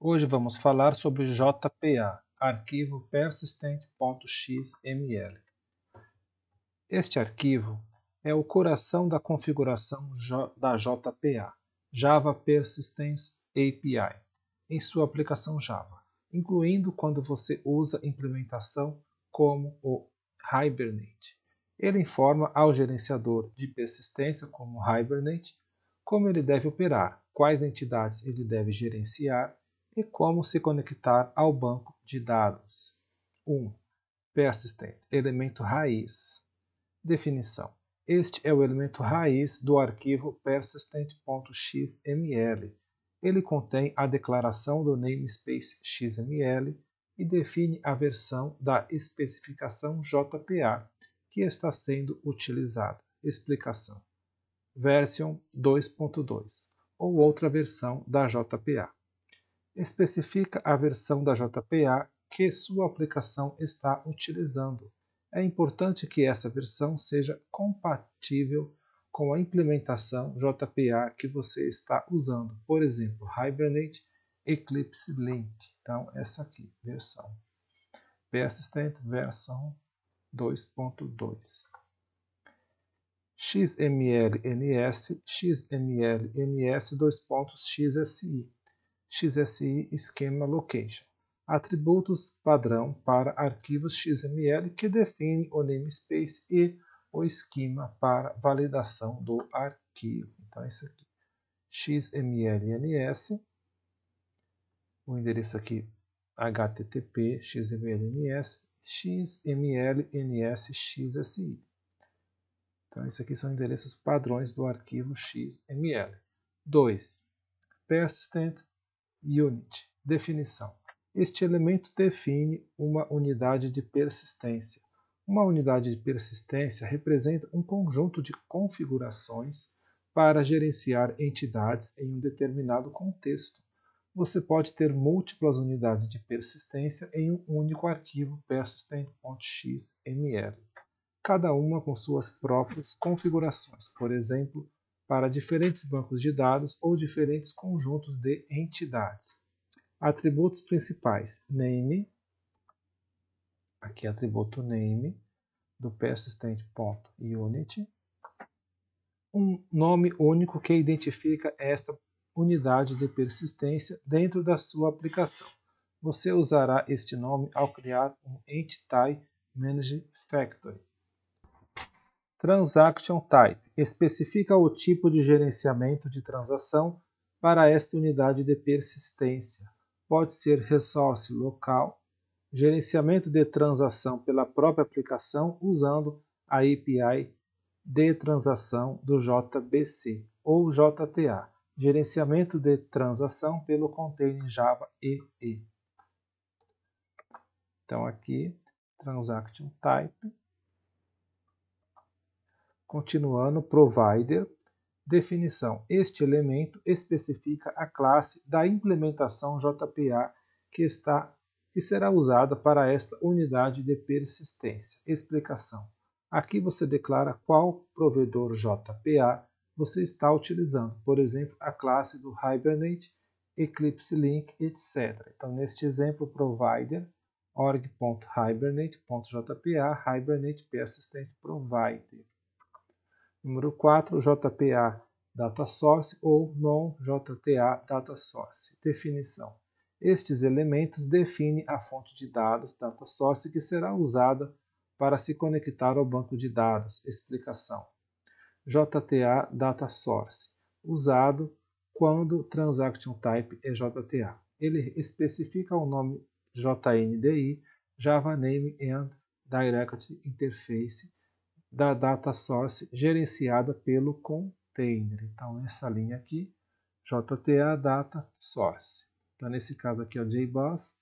Hoje vamos falar sobre JPA, arquivo persistent.xml. Este arquivo é o coração da configuração da JPA, Java Persistence API, em sua aplicação Java, incluindo quando você usa implementação como o Hibernate. Ele informa ao gerenciador de persistência, como o Hibernate, como ele deve operar, quais entidades ele deve gerenciar e como se conectar ao banco de dados. 1. Persistent, elemento raiz. Definição. Este é o elemento raiz do arquivo persistent.xml. Ele contém a declaração do namespace XML e define a versão da especificação JPA que está sendo utilizada. Explicação. Version 2.2 ou outra versão da JPA. Especifica a versão da JPA que sua aplicação está utilizando. É importante que essa versão seja compatível com a implementação JPA que você está usando. Por exemplo, Hibernate, Eclipse Link. Então, essa aqui, versão. Persistent versão 2.2. XMLNS, XMLNS, XSI. XSI Schema Location. Atributos padrão para arquivos XML que define o namespace e o esquema para validação do arquivo. Então, isso aqui. XMLNS, o endereço aqui http xmlns xmlns xsi. Então, esses aqui são endereços padrões do arquivo XML. 2. Persistent Unit. Definição. Este elemento define uma unidade de persistência. Uma unidade de persistência representa um conjunto de configurações para gerenciar entidades em um determinado contexto. Você pode ter múltiplas unidades de persistência em um único arquivo persistent.xml, cada uma com suas próprias configurações, por exemplo, para diferentes bancos de dados ou diferentes conjuntos de entidades. Atributos principais: name, aqui atributo name do persistent.unit, um nome único que identifica esta unidade de persistência dentro da sua aplicação. Você usará este nome ao criar um Entity Managed Factory. Transaction Type especifica o tipo de gerenciamento de transação para esta unidade de persistência. Pode ser resource local, gerenciamento de transação pela própria aplicação usando a API de transação do JBC ou JTA, gerenciamento de transação pelo container Java EE. Então aqui, Transaction Type. Continuando, Provider. Definição. Este elemento especifica a classe da implementação JPA que será usada para esta unidade de persistência. Explicação. Aqui você declara qual provedor JPA você está utilizando. Por exemplo, a classe do Hibernate, Eclipse Link, etc. Então, neste exemplo, provider org.hibernate.jpa, Hibernate Persistent Provider. Número 4, JPA Data Source ou Non-JTA Data Source. Definição. Estes elementos definem a fonte de dados Data Source que será usada para se conectar ao banco de dados. Explicação. JTA Data Source, usado quando Transaction Type é JTA. Ele especifica o nome JNDI, Java Name and Direct Interface, da data source gerenciada pelo container. Então, essa linha aqui, JTA Data Source. Então, nesse caso aqui é o JBoss,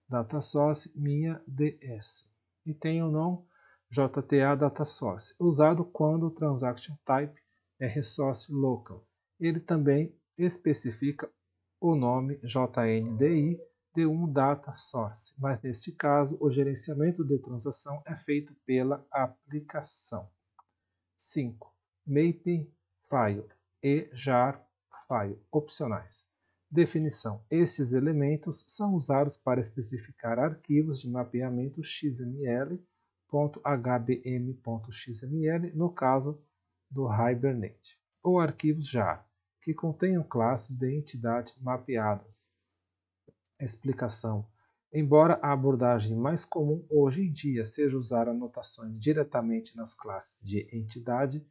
Data Source, minha DS. E tem o não JTA Data Source, usado quando o Transaction Type é Resource Local. Ele também especifica o nome JNDI de um Data Source, mas neste caso o gerenciamento de transação é feito pela aplicação. 5. Mapping File e Jar File, opcionais. Definição. Estes elementos são usados para especificar arquivos de mapeamento XML.hbm.xml no caso do Hibernate, ou arquivos JAR, que contenham classes de entidade mapeadas. Explicação. Embora a abordagem mais comum hoje em dia seja usar anotações diretamente nas classes de entidade,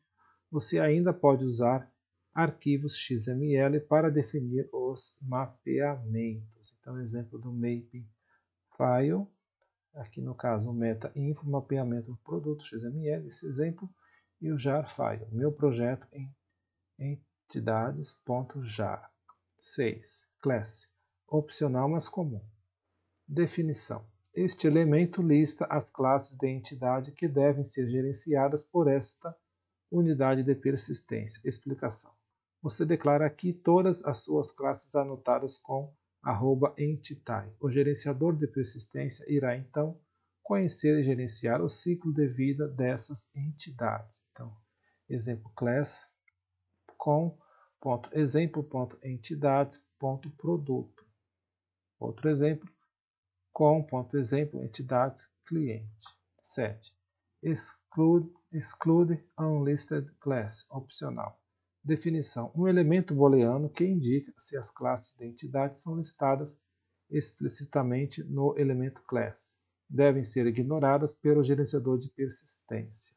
você ainda pode usar arquivos XML para definir os mapeamentos. Então, exemplo do mapping file, aqui no caso o meta-info, mapeamento do produto XML, esse exemplo, e o jar file, meu projeto em entidades.jar. 6. Class, opcional mas comum. Definição. Este elemento lista as classes de entidade que devem ser gerenciadas por esta unidade de persistência. Explicação. Você declara aqui todas as suas classes anotadas com @entity. O gerenciador de persistência irá então conhecer e gerenciar o ciclo de vida dessas entidades. Então, exemplo class com .exemplo.entidades.produto. Outro exemplo com .exemplo entidades cliente. 7. Exclude unlisted class, opcional. Definição. Um elemento booleano que indica se as classes de entidade são listadas explicitamente no elemento class. Devem ser ignoradas pelo gerenciador de persistência.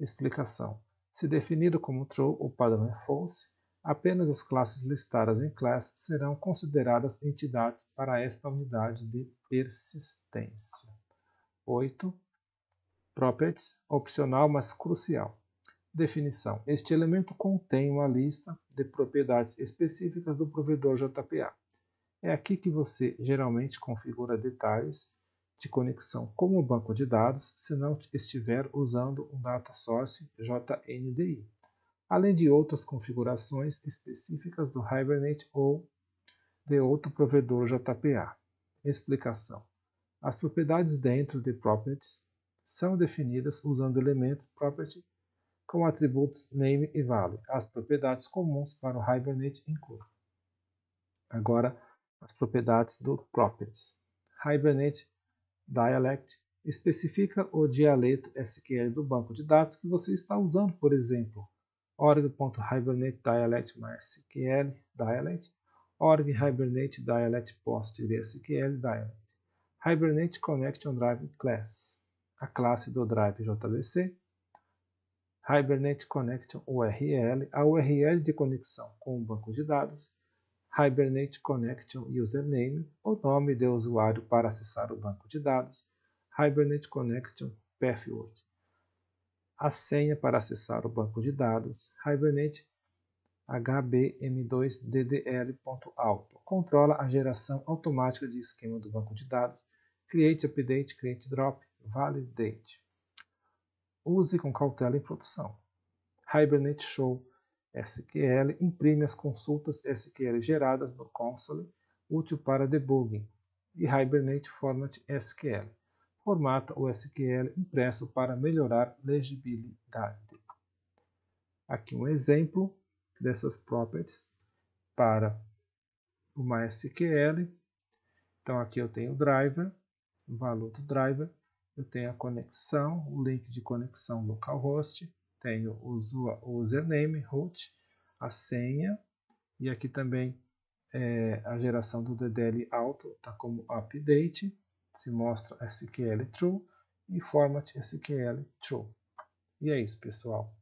Explicação. Se definido como true, o padrão é false, apenas as classes listadas em class serão consideradas entidades para esta unidade de persistência. 8. Properties, opcional mas crucial. Definição. Este elemento contém uma lista de propriedades específicas do provedor JPA. É aqui que você geralmente configura detalhes de conexão como o banco de dados, se não estiver usando um data source JNDI, além de outras configurações específicas do Hibernate ou de outro provedor JPA. Explicação. As propriedades dentro de properties são definidas usando elementos property com atributos name e value. As propriedades comuns para o Hibernate incluem. Agora, as propriedades do properties. Hibernate Dialect especifica o dialeto SQL do banco de dados que você está usando, por exemplo, org.hibernate dialect MySQL dialect, org hibernate dialect PostgreSQL dialect. Hibernate Connection Drive Class, a classe do Drive JBC. Hibernate Connection URL, a URL de conexão com o banco de dados. Hibernate Connection Username, o nome de usuário para acessar o banco de dados. Hibernate Connection Password, a senha para acessar o banco de dados. Hibernate HBM2DDL.auto, controla a geração automática de esquema do banco de dados. Create Update, Create Drop, Validate. Use com cautela em produção. Hibernate Show SQL imprime as consultas SQL geradas no console, útil para debugging, e Hibernate Format SQL formata o SQL impresso para melhorar legibilidade. Aqui um exemplo dessas properties para o MySQL. Então aqui eu tenho o driver, o valor do driver, eu tenho a conexão, o link de conexão localhost, tenho o username, root, a senha, e aqui também a geração do DDL auto está como update, se mostra SQL true e format SQL true. E é isso, pessoal.